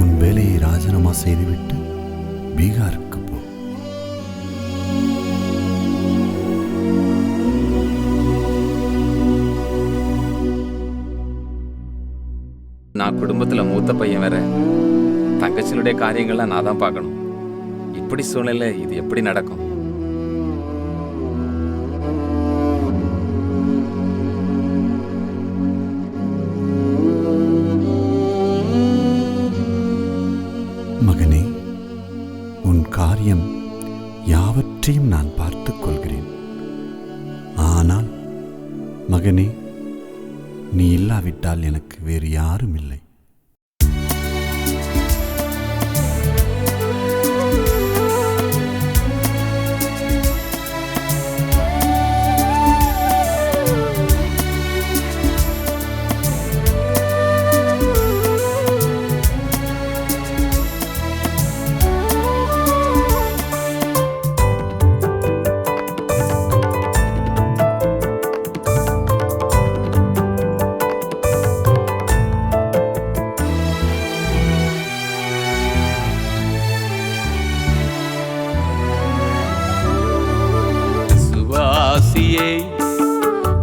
உன் வேலையை ராஜினாமா செய்துவிட்டு பீகாருக்கு போ. நான் குடும்பத்துல மூத்த பையன் வேற. தங்கச்சியுடைய காரியங்கள்லாம் நான் தான் பார்க்கணும். இப்படி சூழ்நிலை இது எப்படி நடக்கும்? மகனே, உன் காரியம் யாவற்றையும் நான் பார்த்துக் கொள்கிறேன். ஆனால் மகனே, நீ இல்லாவிட்டால் எனக்கு வேறு யாரும் இல்லை.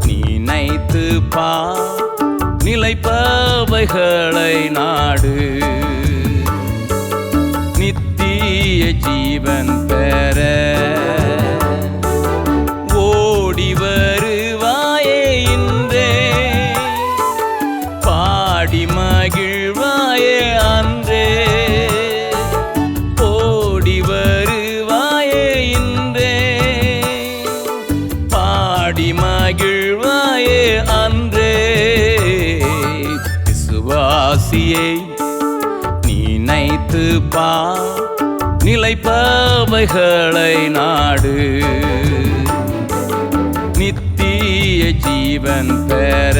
நினைத்து பார், நிலைப்பவைகளை நாடு, நித்திய ஜீவன் பெற ஓடி வருவாயே இன்றே, பாடி மகிழ்வாயே அன்றே, ஓடி வருவாயே இன்றே, பாடி மகிழ்வாயே அன்றே. விசுவாசியை நினைத்து பார், நிலைப்பவைகளை நாடு, நித்திய ஜீவன் பெற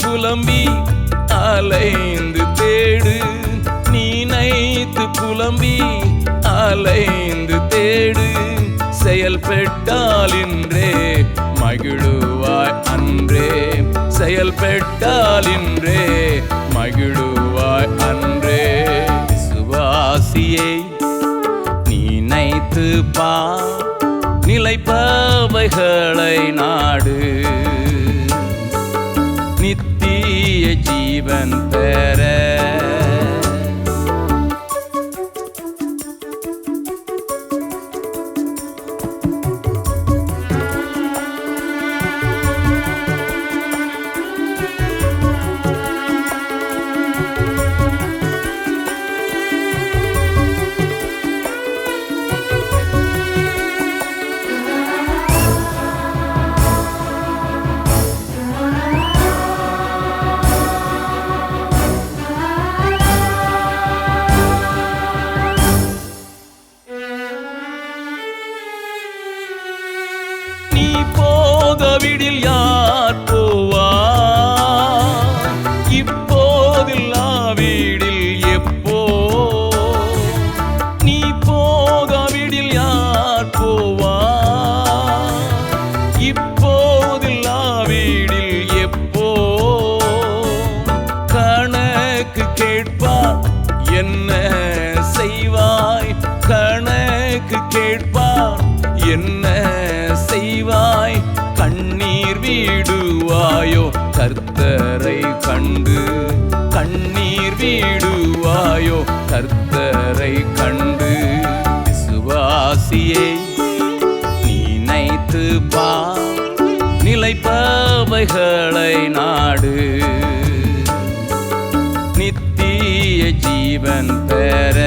புலம்பி அலைந்து தேடு, நினைத்து புலம்பி அலைந்து தேடு, செயல்பட்டால் இன்றே மகிழுவாய் அன்றே, செயல்பட்டால் இன்றே மகிழுவாய் அன்றே. விசுவாசியை நினைத்து பார், நிலைப்பவைகளை நாடு, நித்திய ஜீவன் பெற என்ன செய்வாய்? கண்ணீர் விடுவாயோ கர்த்தரை கண்டு? கண்ணீர் விடுவாயோ கர்த்தரை கண்டு? விசுவாசியே நினைத்து பார், நிலைப்பவைகளை நாடு, நித்திய ஜீவன் பெற.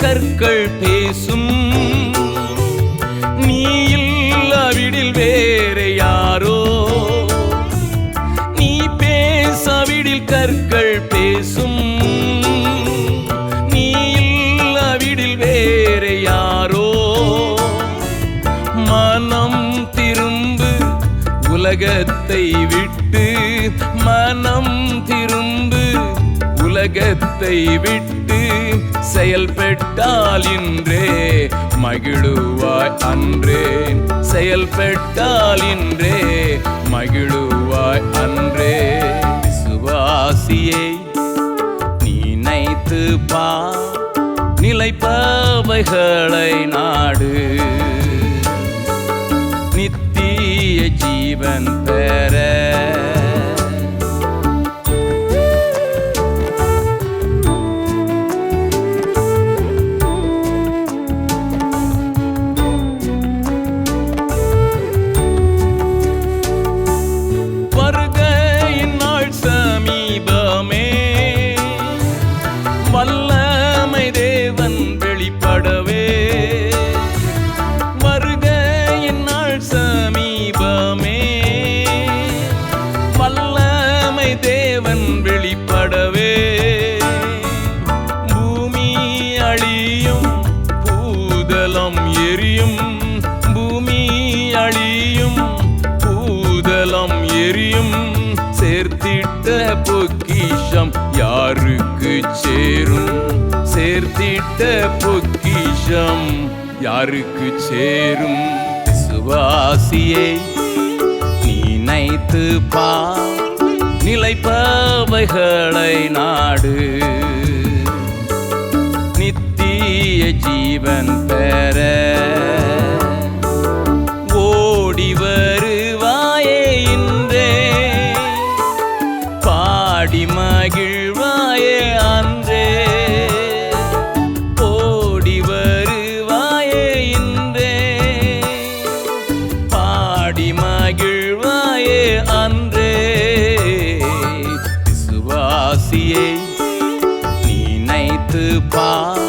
கற்கள் பேசும், நீ இல்லாவிடில் வேற யாரோ? நீ பேசாவிடில் கற்கள் பேசும், நீ இல்லாவிடில் வேற யாரோ? மனம் திரும்பு உலகத்தை விட்டு, மனம் திரும்பு உலகத்தை விட்டு, செயல்பட்டால் இன்றே மகிழுவாய் அன்றே. செயல்பட்டால் இன்றே மகிழுவாய் அன்றே. விசுவாசியே நினைத்து பார், நிலைப்பவைகளை நாடு, நித்திய ஜீவன் பெற. சேர்த்திட்ட பொக்கிஷம் யாருக்கு சேரும்? சேர்த்திட்ட பொக்கிஷம் யாருக்கு சேரும்? விசுவாசியே நினைத்து பார், நிலைப்பவைகளை நாடு, நித்திய ஜீவன் பெற. ஓடி வருவாயே இன்றே, பாடி மகிழ்வாயே அன்றே. ஓடி வருவாயே இன்றே, பாடி மகிழ்வாயே அன்றே. விசுவாசியே நினைத்து பார்,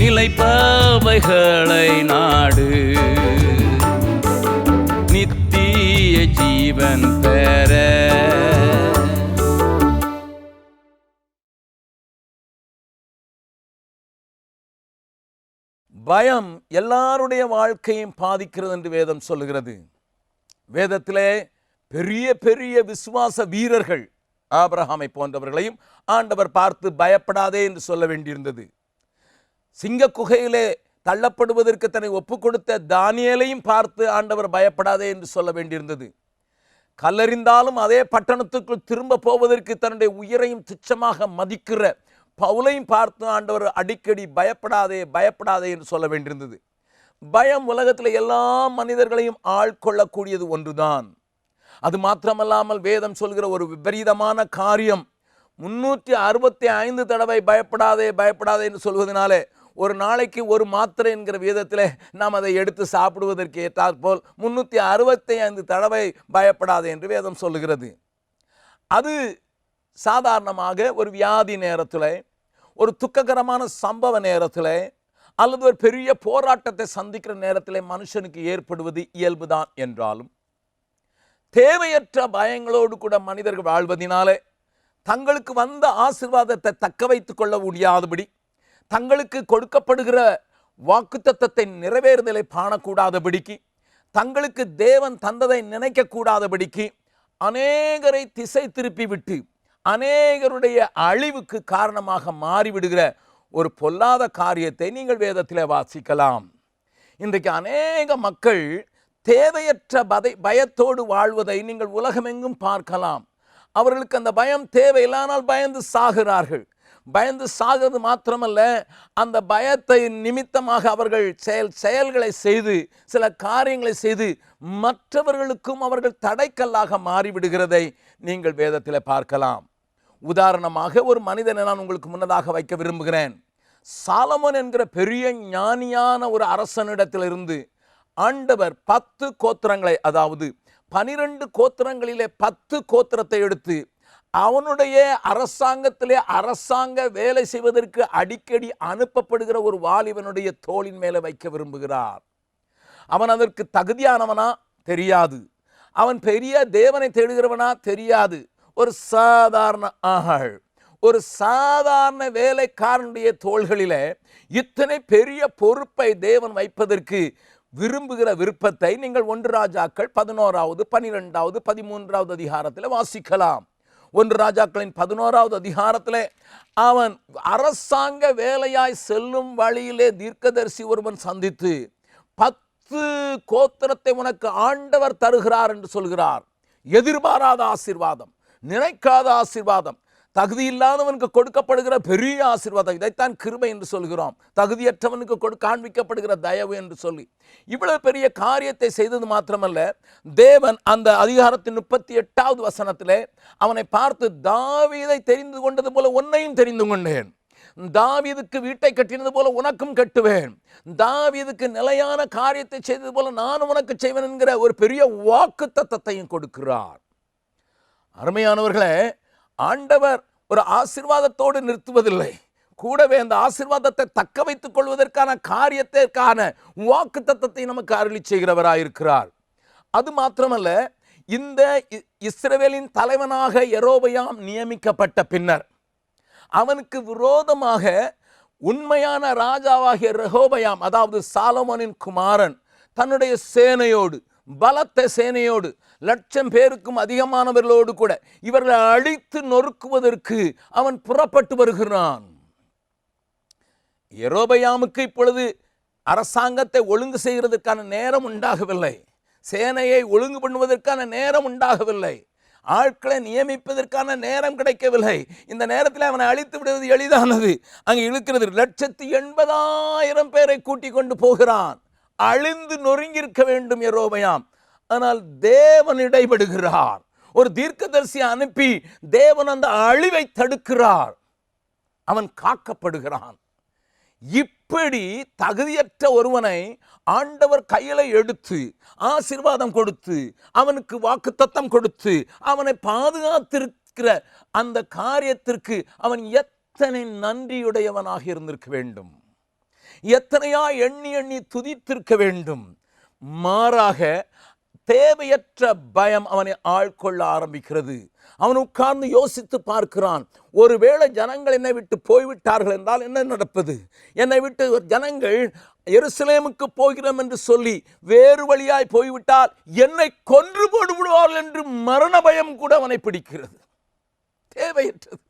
நிலைப்பவைகளை நாடு, நித்திய ஜீவன் பெற. பயம் எல்லாருடைய வாழ்க்கையும் பாதிக்கிறது என்று வேதம் சொல்லுகிறது. வேதத்திலே பெரிய பெரிய விசுவாச வீரர்கள் ஆபிரகாமை போன்றவர்களையும் ஆண்டவர் பார்த்து பயப்படாதே என்று சொல்ல வேண்டியிருந்தது. சிங்க குகையிலே தள்ளப்படுவதற்கு தன்னை ஒப்பு கொடுத்த தானியேலையும் பார்த்து ஆண்டவர் பயப்படாதே என்று சொல்ல வேண்டியிருந்தது. கல்லறிந்தாலும் அதே பட்டணத்துக்குள் திரும்ப போவதற்கு தன்னுடைய உயிரையும் துச்சமாக மதிக்கிற பவுலையும் பார்த்து ஆண்டவர் அடிக்கடி பயப்படாதே பயப்படாதே என்று சொல்ல வேண்டியிருந்தது. பயம் உலகத்தில் எல்லா மனிதர்களையும் ஆட்கொள்ளக்கூடியது ஒன்றுதான். அது மாத்திரமல்லாமல் வேதம் சொல்கிற ஒரு விபரீதமான காரியம், 365 தடவை பயப்படாதே பயப்படாதே என்று சொல்வதனாலே ஒரு நாளைக்கு ஒரு மாத்திரை என்கிற விதத்தில் நாம் அதை எடுத்து சாப்பிடுவதற்கு ஏற்றாற்போல் 365 தடவை பயப்படாதே என்று வேதம் சொல்லுகிறது. அது சாதாரணமாக ஒரு வியாதி நேரத்தில், ஒரு துக்ககரமான சம்பவ நேரத்தில், அல்லது ஒரு பெரிய போராட்டத்தை சந்திக்கிற நேரத்தில் மனுஷனுக்கு ஏற்படுவது இயல்புதான் என்றாலும், தேவையற்ற பயங்களோடு கூட மனிதர்கள் வாழ்வதினாலே தங்களுக்கு வந்த ஆசீர்வாதத்தை தக்க வைத்துக் கொள்ள முடியாதபடி, தங்களுக்கு கொடுக்கப்படுகிற வாக்குத்தத்தத்தை நிறைவேறுதலை காணக்கூடாதபடிக்கு தங்களுக்கு தேவன் தந்ததை நினைக்க கூடாதபடிக்கு அநேகரை திசை திருப்பி விட்டு அநேகருடைய அழிவுக்கு காரணமாக மாறிவிடுகிற ஒரு பொல்லாத காரியத்தை நீங்கள் வேதத்தில் வாசிக்கலாம். இன்றைக்கு அநேக மக்கள் தேவையற்ற பயத்தோடு வாழ்வதை நீங்கள் உலகமெங்கும் பார்க்கலாம். அவர்களுக்கு அந்த பயம் தேவையில்லானால் பயந்து சாகிறார்கள். பயந்து சாகிறது மாத்திரமல்ல, அந்த பயத்தை நிமித்தமாக அவர்கள் செயல்களை செய்து சில காரியங்களை செய்து மற்றவர்களுக்கும் அவர்கள் தடைக்கல்லாக மாறிவிடுகிறதை நீங்கள் வேதத்தில் பார்க்கலாம். உதாரணமாக ஒரு மனிதனை நான் உங்களுக்கு முன்னதாக வைக்க விரும்புகிறேன். சாலமோன் என்கிற பெரிய ஞானியான ஒரு அரசனிடத்திலிருந்து ஆண்டவர் 10 கோத்திரங்களை, அதாவது 12 கோத்திரங்களிலே 10 கோத்திரத்தை எடுத்து அவனுடைய அரசாங்கத்திலே அரசாங்க வேலை செய்வதற்கு அடிக்கடி அனுப்பப்படுகிற ஒரு வாலிபனுடைய தோளின் மேலே வைக்க விரும்புகிறார். அவன் அதற்கு தகுதியானவனா தெரியாது. அவன் பெரிய தேவனை தேடுகிறவனா தெரியாது. ஒரு சாதாரண ஆள், ஒரு சாதாரண வேலைக்காரனுடைய தோள்களிலே இத்தனை பெரிய பொறுப்பை தேவன் வைப்பதற்கு விரும்புகிற விருப்பத்தை நீங்கள் 1 ராஜாக்கள் 11வது 12வது 13வது அதிகாரத்தில் வாசிக்கலாம். 1 ராஜாக்களின் 11வது அதிகாரத்தில் அவன் அரசாங்க வேலையாய் செல்லும் வழியிலே தீர்க்கதரிசி ஒருவன் சந்தித்து 10 கோத்திரத்தை உனக்கு ஆண்டவர் தருகிறார் என்று சொல்கிறார். எதிர்பாராத ஆசீர்வாதம், நினைக்காத ஆசீர்வாதம், தகுதி இல்லாதவனுக்கு கொடுக்கப்படுகிற பெரிய ஆசீர்வாதம். இதைத்தான் கிருபை என்று சொல்கிறோம். தகுதியற்றவனுக்கு காண்பிக்கப்படுகிற தயவு என்று சொல்லி இவ்வளவு பெரிய காரியத்தை செய்தது மாத்திரமல்ல, தேவன் அந்த அதிகாரத்தின் 38வது வசனத்திலே அவனை பார்த்து, தாவீதை தெரிந்து கொண்டது போல உன்னையும் தெரிந்து கொண்டேன், தாவீதுக்கு வீட்டை கட்டினது போல உனக்கும் கட்டுவேன், தாவீதுக்கு நிலையான காரியத்தை செய்தது போல நானும் உனக்கு செய்வேன் என்கிற ஒரு பெரிய வாக்குத்தத்தத்தையும் கொடுக்கிறார். அருமையானவர்களே, ஆண்டவர் ஒரு ஆசீர்வாதத்தோடு நிறுத்துவதில்லை, கூடவே அந்த ஆசீர்வாதத்தை தக்க வைத்துக் கொள்வதற்கான காரியத்திற்கான வாக்குத்தத்தத்தை நமக்கு அருளி செய்கிறவராயிருக்கிறார். அது மாத்திரமல்ல, இந்த இஸ்ரவேலின் தலைவனாக யெரொபெயாம் நியமிக்கப்பட்ட பின்னர் அவனுக்கு விரோதமாக உண்மையான ராஜாவாகிய ரெகொபெயாம், அதாவது சாலமோனின் குமாரன், தன்னுடைய சேனையோடு, பலத்த சேனையோடு, 1,00,000 பேருக்கும் அதிகமானவர்களோடு கூட இவர்களை அழித்து நொறுக்குவதற்கு அவன் புறப்பட்டு வருகிறான். யெரொபெயாமுக்கு இப்பொழுது அரசாங்கத்தை ஒழுங்கு செய்கிறதுக்கான நேரம் உண்டாகவில்லை, சேனையை ஒழுங்கு பண்ணுவதற்கான நேரம் உண்டாகவில்லை, ஆட்களை நியமிப்பதற்கான நேரம் கிடைக்கவில்லை. இந்த நேரத்தில் அவனை அழித்து விடுவது எளிதானது. அங்கே இழுக்கிறது 1,80,000 பேரை கூட்டிக் கொண்டு போகிறான். அழிந்து நொறுங்கியிருக்க வேண்டும் யெரொபெயாம். ஆனால் தேவன் இடைபடுகிறார். ஒரு தீர்க்கதரிசியை அனுப்பி தேவன் அந்த அழிவை தடுக்கிறார். அவன் காக்கப்படுகிறான். இப்படி தகுதியற்ற ஒருவனை ஆண்டவர் கையில எடுத்து ஆசீர்வாதம் கொடுத்து அவனுக்கு வாக்குத்தத்தம் கொடுத்து அவனை பாதுகாத்திருக்கிற அந்த காரியத்திற்கு அவன் எத்தனை நன்றியுடையவனாக இருந்திருக்க வேண்டும், எத்தனையா எண்ணி எண்ணி துதித்திருக்க வேண்டும். மாறாக தேவையற்ற பயம் அவனை ஆட்கொள்ள ஆரம்பிக்கிறது. அவன் உட்கார்ந்து யோசித்து பார்க்கிறான், ஒருவேளை ஜனங்கள் என்னை விட்டு போய்விட்டார்கள் என்றால் என்ன நடப்பது? என்னை விட்டு ஜனங்கள் எருசலேமுக்கு போகிறோம் என்று சொல்லி வேறு வழியாய் போய்விட்டால் என்னை கொன்று போடு விடுவார்கள் என்று மரண பயம் கூட அவனை பிடிக்கிறது. தேவையற்றது.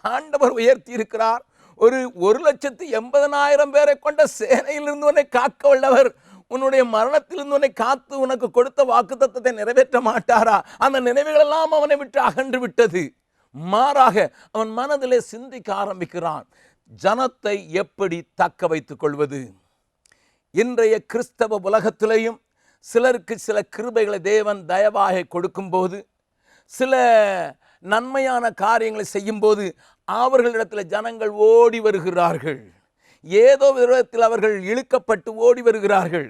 ஆண்டவர் உயர்த்தி இருக்கிறார். ஒரு 1,80,000 பேரை கொண்ட சேனையிலிருந்து உன்னை காக்க வல்லவர் உன்னுடைய மரணத்திலிருந்து உன்னை காத்து உனக்கு கொடுத்த வாக்குத்தத்தத்தை நிறைவேற்ற மாட்டாரா? அந்த நினைவுகள் எல்லாம் அவனை விட்டு அகன்று விட்டது. மாறாக அவன் மனதிலே சிந்திக்க ஆரம்பிக்கிறான், ஜனத்தை எப்படி தக்க வைத்துக் கொள்வது? இன்றைய கிறிஸ்தவ உலகத்திலேயும் சிலருக்கு சில கிருபைகளை தேவன் தயவாக கொடுக்கும்போது, சில நன்மையான காரியங்களை செய்யும்போது அவர்களிடத்தில் ஜனங்கள் ஓடி வருகிறார்கள். ஏதோ விதத்தில் அவர்கள் இழுக்கப்பட்டு ஓடி வருகிறார்கள்.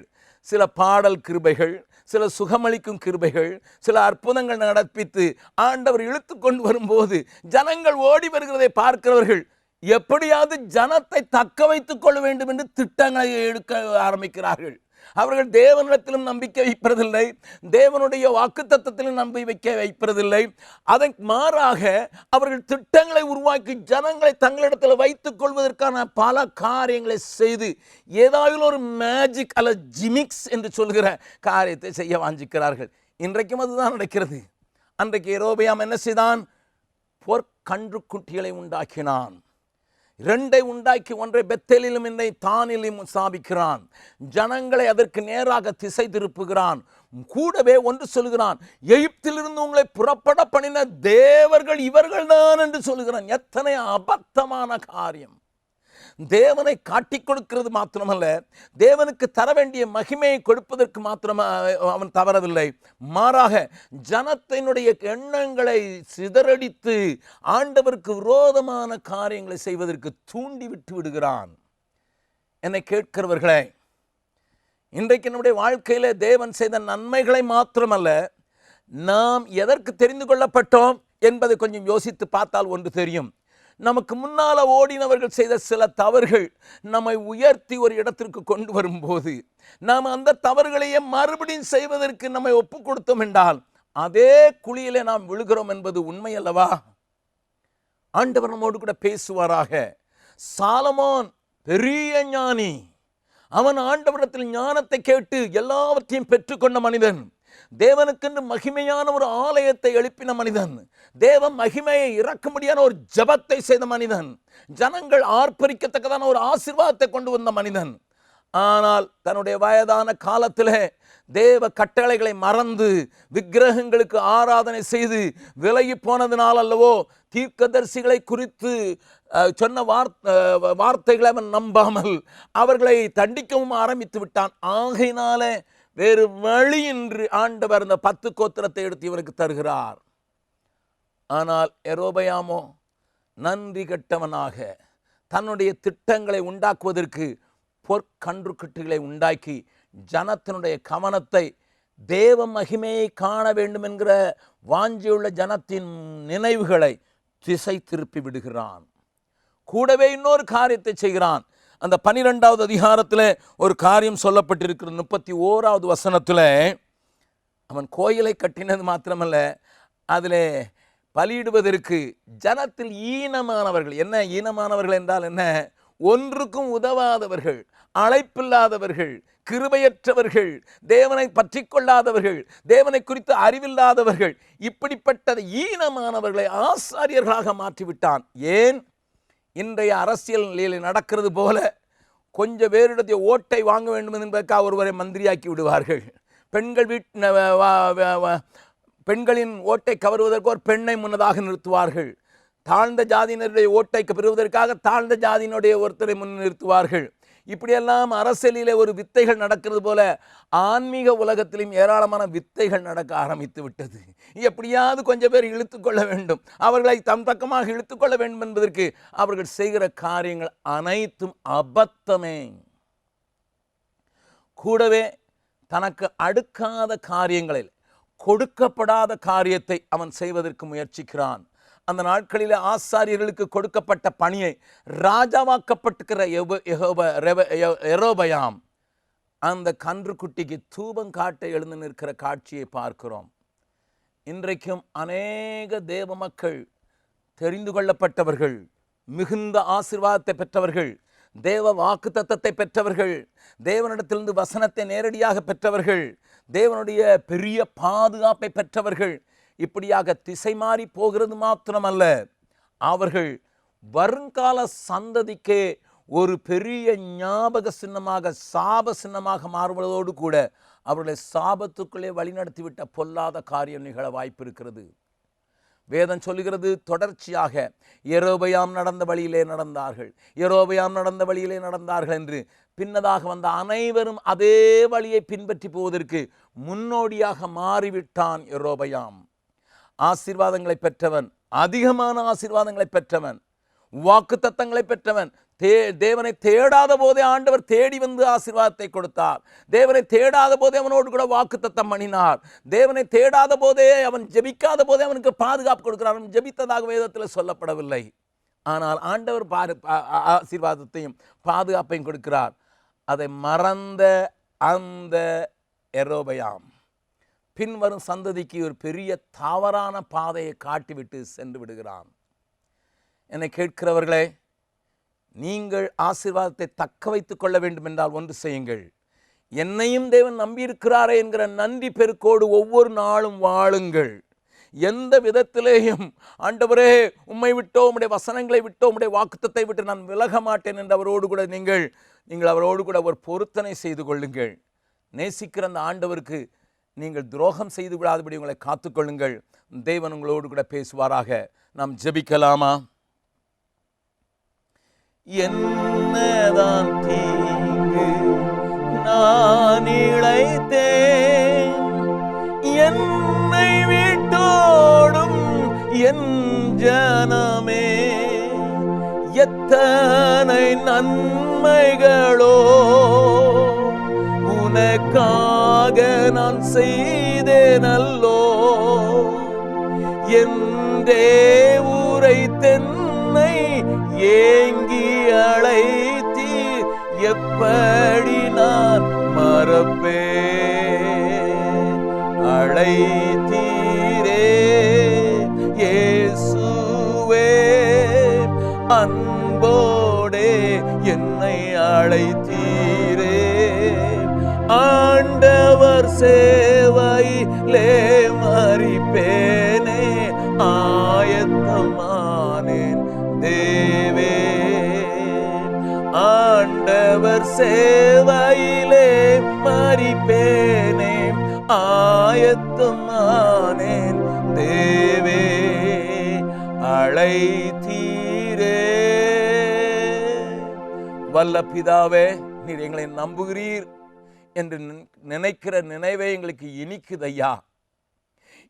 சில பாடல் கிருபைகள், சில சுகமளிக்கும் கிருபைகள், சில அற்புதங்கள் நடப்பித்து ஆண்டவர் இழுத்து கொண்டு வரும்போது ஜனங்கள் ஓடி வருகிறதை பார்க்கிறவர்கள் எப்படியாவது ஜனத்தை தக்க வைத்துக் கொள்ள வேண்டும் என்று திட்டங்களை எடுக்க ஆரம்பிக்கிறார்கள். அவர்கள் தேவனிடத்திலும் நம்பிக்கை வைப்பதில்லை, தேவனுடைய வாக்குத்தத்தத்திலும் நம்பிக்கை வைப்பதில்லை. அதை மாறாக அவர்கள் திட்டங்களை உருவாக்கி ஜனங்களை தங்களிடத்தில் வைத்துக் கொள்வதற்கான பல காரியங்களை செய்து ஏதாவது ஒரு மேஜிக் அல்ல ஜிமிக்ஸ் என்று சொல்கிற காரியத்தை செய்ய வாஞ்சிக்கிறார்கள். இன்றைக்கும் அதுதான் நடக்கிறது. அன்றைக்கு யெரொபெயாம் என்ன செய்தான்? கன்றுக்குட்டிகளை உண்டாக்கினான். 2 உண்டாக்கி ஒன்றை பெத்தேலிலும் என்னை தானிலும் ஸ்தாபிக்கிறான். ஜனங்களை அதற்கு நேராக திசை திருப்புகிறான். கூடவே ஒன்று சொல்கிறான், எகிப்திலிருந்து உங்களை புறப்பட பண்ணின தேவர்கள் இவர்கள் தான் என்று சொல்கிறான். எத்தனை அபத்தமான காரியம்! தேவனை காட்டிக் கொடுக்கிறது மாத்திரமல்ல, தேவனுக்கு தர வேண்டிய மகிமையை கொடுப்பதற்கு மாத்திரம் அவன் தவறவில்லை. மாறாக ஜனத்தினுடைய எண்ணங்களை சிதறடித்து ஆண்டவருக்கு விரோதமான காரியங்களை செய்வதற்கு தூண்டி விட்டு விடுகிறான். என்னை கேட்கிறவர்களே, இன்றைக்கு நம்முடைய வாழ்க்கையில தேவன் செய்த நன்மைகளை மாத்திரமல்ல, நாம் எதற்கு தெரிந்து கொள்ளப்பட்டோம் என்பதை கொஞ்சம் யோசித்து பார்த்தால் ஒன்று தெரியும். நமக்கு முன்னால ஓடினவர்கள் செய்த சில தவறுகள் நம்மை உயர்த்தி ஒரு இடத்திற்கு கொண்டு வரும்போது நாம் அந்த தவறுகளையே மறுபடியும் செய்வதற்கு நம்மை ஒப்பு கொடுத்தோம் என்றால் அதே குழியிலே நாம் விழுகிறோம் என்பது உண்மை அல்லவா? ஆண்டவர் நம்மோடு கூட பேசுவாராக. சாலமோன் பெரிய ஞானி. அவன் ஆண்டவரிடத்தில் ஞானத்தை கேட்டு எல்லாவற்றையும் பெற்றுக்கொண்ட மனிதன். தேவனுக்கென்று மகிமையான ஒரு ஆலயத்தை எழுப்பின மனிதன். தேவ மகிமையை இறக்கும்படியான ஒரு ஜபத்தை செய்த மனிதன். ஜனங்கள் ஆர்ப்பரிக்கத்தக்கதான ஒரு ஆசீர்வாதத்தை கொண்டு வந்த மனிதன். ஆனால் தன்னுடைய வயதான காலத்திலே தேவ கட்டளைகளை மறந்து விக்கிரகங்களுக்கு ஆராதனை செய்து விலகி போனதினால் அல்லவோ தீர்க்கதரிசிகளை குறித்து சொன்ன வார்த்தைகளை அவன் நம்பாமல் அவர்களை தண்டிக்கவும் ஆரம்பித்து விட்டான். ஆகையினாலே வேறு வழியின்றி ஆண்டவர் இந்த 10 கோத்திரத்தை எடுத்து இவனுக்கு தருகிறார். ஆனால் யெரொபெயாமோ நன்றி கெட்டவனாக தன்னுடைய திட்டங்களை உண்டாக்குவதற்கு பொற்கன்றுக்குட்டிகளை உண்டாக்கி ஜனத்தினுடைய கவனத்தை தேவ மகிமையை காண வேண்டும் என்கிற வாஞ்சியுள்ள ஜனத்தின் நினைவுகளை திசை திருப்பி விடுகிறான். கூடவே இன்னொரு காரியத்தை செய்கிறான். அந்த 12வது அதிகாரத்தில் ஒரு காரியம் சொல்லப்பட்டிருக்கிற 31வது வசனத்தில் அவன் கோயிலை கட்டினது மாத்திரமல்ல, அதில் பலியிடுவதற்கு ஜனத்தில் ஈனமானவர்கள். என்ன ஈனமானவர்கள் என்றால் என்ன? ஒன்றுக்கும் உதவாதவர்கள், அழைப்பில்லாதவர்கள், கிருபையற்றவர்கள், தேவனை பற்றி கொள்ளாதவர்கள், தேவனை குறித்து அறிவில்லாதவர்கள், இப்படிப்பட்ட ஈனமானவர்களை ஆசாரியர்களாக மாற்றிவிட்டான். ஏன்? இன்றைய அரசியல் நிலையில் நடக்கிறது போல கொஞ்சம் பேரிடத்தை ஓட்டை வாங்க வேண்டும் என்பதற்காக ஒருவரை மந்திரியாக்கி விடுவார்கள். பெண்களின் ஓட்டை கவருவதற்கு ஒரு பெண்ணை முன்னதாக நிறுத்துவார்கள். தாழ்ந்த ஜாதியினருடைய ஓட்டை பெறுவதற்காக தாழ்ந்த ஜாதியினுடைய ஒருத்தரை முன் நிறுத்துவார்கள். இப்படியெல்லாம் அரசியலிலே ஒரு வித்தைகள் நடக்கிறது போல ஆன்மீக உலகத்திலும் ஏராளமான வித்தைகள் நடக்க ஆரம்பித்து விட்டது. எப்படியாவது கொஞ்சம் பேர் இழுத்துக்கொள்ள வேண்டும், அவர்களை தம் பக்கமாக இழுத்துக்கொள்ள வேண்டும் என்பதற்கு அவர்கள் செய்கிற காரியங்கள் அனைத்தும் அபத்தமே. கூடவே தனக்கு அடுக்காத காரியங்களில் கொடுக்கப்படாத காரியத்தை அவன் செய்வதற்கு முயற்சிக்கிறான். அந்த நாட்களில் ஆசாரியர்களுக்கு கொடுக்கப்பட்ட பணியை ராஜாவாக்கப்பட்டிருக்கிற யெரொபெயாம் அந்த கன்றுக்குட்டிக்கு தூபம் காட்ட எழுந்து நிற்கிற காட்சியை பார்க்கிறோம். இன்றைக்கும் அநேக தேவ மக்கள், தெரிந்து கொள்ளப்பட்டவர்கள், மிகுந்த ஆசீர்வாதத்தை பெற்றவர்கள், தேவ வாக்குத்தத்தத்தை பெற்றவர்கள், தேவனிடத்திலிருந்து வசனத்தை நேரடியாக பெற்றவர்கள், தேவனுடைய பெரிய பாதுகாப்பை பெற்றவர்கள், இப்படியாக திசை மாறி போகிறது மாத்திரமல்ல, அவர்கள் வருங்கால சந்ததிக்கே ஒரு பெரிய ஞாபக சின்னமாக, சாப சின்னமாக மாறுவதோடு கூட அவர்களை சாபத்துக்குள்ளே வழிநடத்திவிட்ட பொல்லாத காரியம் நிகழ வாய்ப்பு இருக்கிறது. வேதம் சொல்லுகிறது, தொடர்ச்சியாக யெரொபெயாம் நடந்த வழியிலே நடந்தார்கள், யெரொபெயாம் நடந்த வழியிலே நடந்தார்கள் என்று பின்னதாக வந்த அனைவரும் அதே வழியை பின்பற்றி போவதற்கு முன்னோடியாக மாறிவிட்டான் யெரொபெயாம். ஆசீர்வாதங்களை பெற்றவன், அதிகமான ஆசீர்வாதங்களை பெற்றவன், வாக்கு தத்தங்களை பெற்றவன். தேவனை தேடாத போதே ஆண்டவர் தேடி வந்து ஆசீர்வாதத்தை கொடுத்தார். தேவனை தேடாத போதே அவனோடு கூட வாக்கு தத்தம் பண்ணினார். தேவனை தேடாத போதே அவன் ஜெபிக்காத போதே அவனுக்கு பாதுகாப்பு கொடுக்கிறார். அவன் ஜெபித்ததாக வேதத்தில் சொல்லப்படவில்லை. ஆனால் ஆண்டவர் ஆசீர்வாதத்தையும் பாதுகாப்பையும் கொடுக்கிறார். அதை மறந்த அந்த எரோபயாம் பின்வரும் சந்ததிக்கு ஒரு பெரிய தவறான பாதையை காட்டிவிட்டு சென்று விடுகிறான். என்னை கேட்கிறவர்களே, நீங்கள் ஆசீர்வாதத்தை தக்க வைத்துக் கொள்ள வேண்டும் என்றால் ஒன்று செய்யுங்கள். என்னையும் தேவன் நம்பியிருக்கிறாரே என்கிற நன்றி பெருக்கோடு ஒவ்வொரு நாளும் வாழுங்கள். எந்த விதத்திலேயும் ஆண்டவரே உம்மை விட்டோ, உம்முடைய வசனங்களை விட்டோ, உம்முடைய வாக்குத்தத்தை விட்டு நான் விலக மாட்டேன் என்று அவரோடு கூட நீங்கள் அவரோடு கூட ஒரு பொருத்தனை செய்து கொள்ளுங்கள். நேசிக்கிற அந்த ஆண்டவருக்கு நீங்கள் துரோகம் செய்து விடாதபடி உங்களை காத்துக்கொள்ளுங்கள். தேவன் உங்களோடு கூட பேசுவாராக. நாம் ஜெபிக்கலாமா? என்னதான் தீங்கு நான் இழைத்தேன், என்னை விட்டோடும் என் ஜனமே, எத்தனை நன்மைகளோ உனக்காக நான் செய்தேனல்லோ, என்றே ஊரை தென்னை ஏங்கி அழைத்தீர், எப்படி நான் மறப்பேன்? அழைத்தீரே இயேசுவே, அன்போடே என்னை அழைத்தீரே, ஆண்டவர் சேவையிலே மரிப்பேனே, ஆயத்தமானேன் தேவே, ஆண்டவர் சேவையிலே மரிப்பேனே, ஆயத்தமானேன் தேவே, அழைத்தீரே. வல்ல பிதாவே, நீர் எங்களை நம்புகிறீர் என்று நினைக்கிற நினைவே எங்களுக்கு இனிக்குதையா.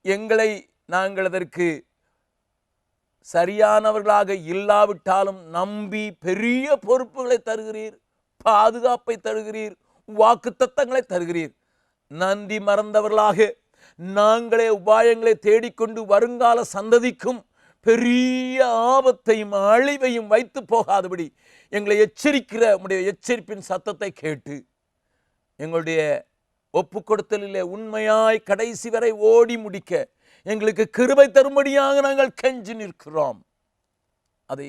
எங்களை நாங்கள் அதற்கு சரியானவர்களாக இல்லாவிட்டாலும் நம்பி பெரிய பொறுப்புகளை தருகிறீர், பாதுகாப்பை தருகிறீர், வாக்குத்தத்தங்களை தருகிறீர். நன்றி மறந்தவர்களாக நாங்களே உபாயங்களை தேடிக்கொண்டு வருங்கால சந்ததிக்கும் பெரிய ஆபத்தையும் அழிவையும் வைத்து போகாதபடி எங்களை எச்சரிக்கிற உம்முடைய எச்சரிப்பின் சத்தத்தை கேட்டு எங்களுடைய ஒப்புக்கொடுத்தலிலே உண்மையாய் கடைசி வரை ஓடி முடிக்க எங்களுக்கு கிருபை தரும்படியாக நாங்கள் கெஞ்சி நிற்கிறோம். அதை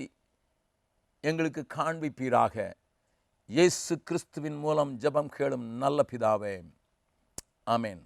எங்களுக்கு காண்பிப்பீராக. இயேசு கிறிஸ்துவின் மூலம் ஜெபம் கேளும் நல்ல பிதாவே, ஆமென்.